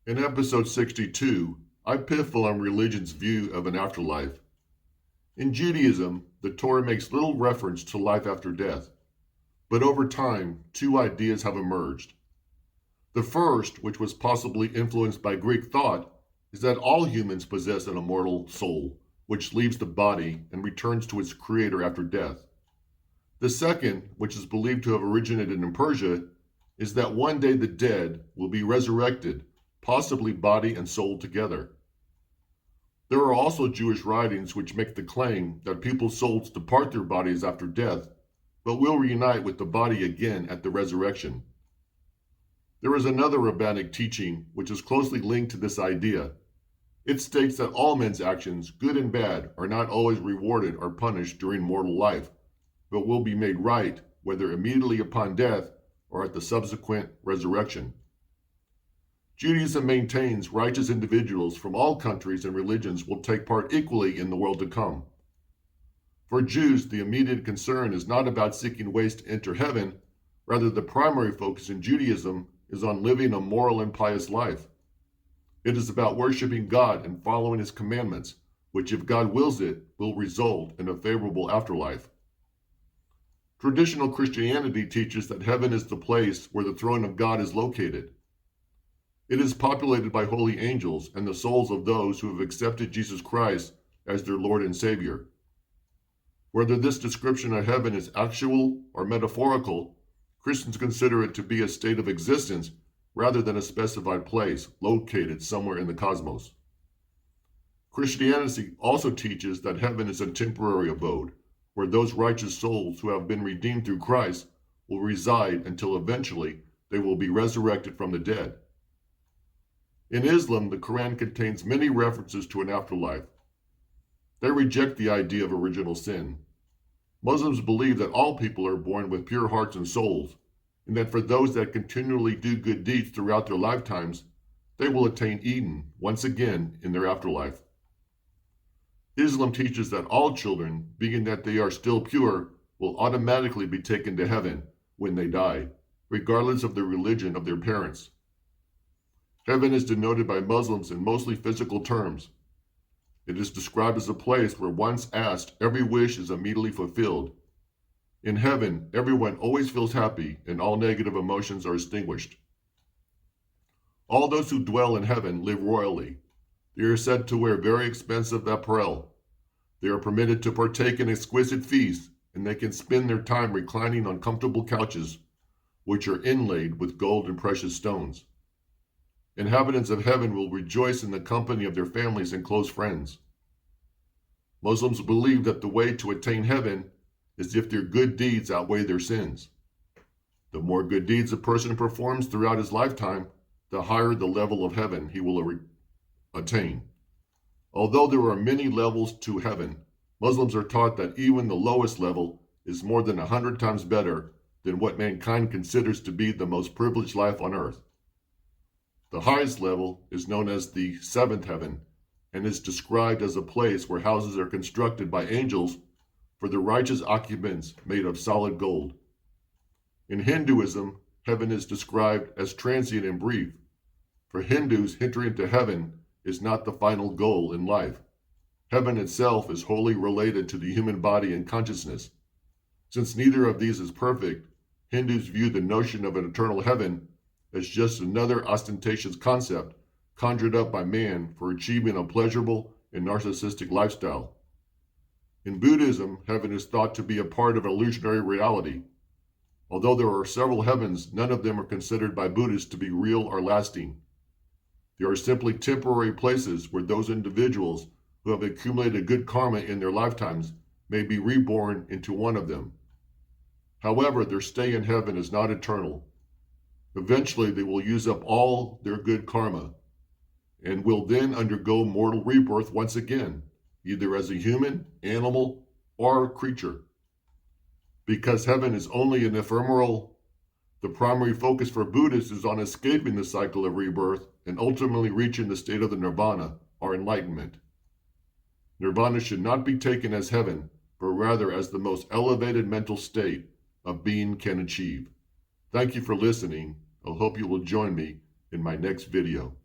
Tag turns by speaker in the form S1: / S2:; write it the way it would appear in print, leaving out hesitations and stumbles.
S1: In episode 62, I piffle on religion's view of an afterlife. In Judaism, the Torah makes little reference to life after death, but over time, two ideas have emerged. The first, which was possibly influenced by Greek thought, is that all humans possess an immortal soul, which leaves the body and returns to its creator after death. The second, which is believed to have originated in Persia, is that one day the dead will be resurrected, possibly body and soul together. There are also Jewish writings which make the claim that people's souls depart their bodies after death, but will reunite with the body again at the resurrection. There is another rabbinic teaching which is closely linked to this idea. It states that all men's actions, good and bad, are not always rewarded or punished during mortal life, but will be made right whether immediately upon death or at the subsequent resurrection. Judaism maintains righteous individuals from all countries and religions will take part equally in the world to come. For Jews, the immediate concern is not about seeking ways to enter heaven, rather the primary focus in Judaism is on living a moral and pious life. It is about worshiping God and following His commandments, which, if God wills it, will result in a favorable afterlife. Traditional Christianity teaches that heaven is the place where the throne of God is located. It is populated by holy angels and the souls of those who have accepted Jesus Christ as their Lord and Savior. Whether this description of heaven is actual or metaphorical, Christians consider it to be a state of existence rather than a specified place located somewhere in the cosmos. Christianity also teaches that heaven is a temporary abode, where those righteous souls who have been redeemed through Christ will reside until eventually they will be resurrected from the dead. In Islam, the Quran contains many references to an afterlife. They reject the idea of original sin. Muslims believe that all people are born with pure hearts and souls, and that for those that continually do good deeds throughout their lifetimes, they will attain Eden once again in their afterlife. Islam teaches that all children, being that they are still pure, will automatically be taken to heaven when they die, regardless of the religion of their parents. Heaven is denoted by Muslims in mostly physical terms. It is described as a place where once asked, every wish is immediately fulfilled. In heaven, everyone always feels happy and all negative emotions are extinguished. All those who dwell in heaven live royally. They are said to wear very expensive apparel. They are permitted to partake in exquisite feasts, and they can spend their time reclining on comfortable couches, which are inlaid with gold and precious stones. Inhabitants of heaven will rejoice in the company of their families and close friends. Muslims believe that the way to attain heaven is if their good deeds outweigh their sins. The more good deeds a person performs throughout his lifetime, the higher the level of heaven he will attain. Although there are many levels to heaven, Muslims are taught that even the lowest level is more than 100 times better than what mankind considers to be the most privileged life on earth. The highest level is known as the seventh heaven and is described as a place where houses are constructed by angels for the righteous occupants made of solid gold. In Hinduism, heaven is described as transient and brief. For Hindus, entering into heaven is not the final goal in life. Heaven itself is wholly related to the human body and consciousness. Since neither of these is perfect, Hindus view the notion of an eternal heaven as just another ostentatious concept conjured up by man for achieving a pleasurable and narcissistic lifestyle. In Buddhism, heaven is thought to be a part of illusionary reality. Although there are several heavens, none of them are considered by Buddhists to be real or lasting. They are simply temporary places where those individuals who have accumulated good karma in their lifetimes may be reborn into one of them. However, their stay in heaven is not eternal. Eventually, they will use up all their good karma and will then undergo mortal rebirth once again, either as a human, animal, or creature. Because heaven is only an ephemeral, the primary focus for Buddhists is on escaping the cycle of rebirth and ultimately reaching the state of the nirvana, or enlightenment. Nirvana should not be taken as heaven, but rather as the most elevated mental state a being can achieve. Thank you for listening. I hope you will join me in my next video.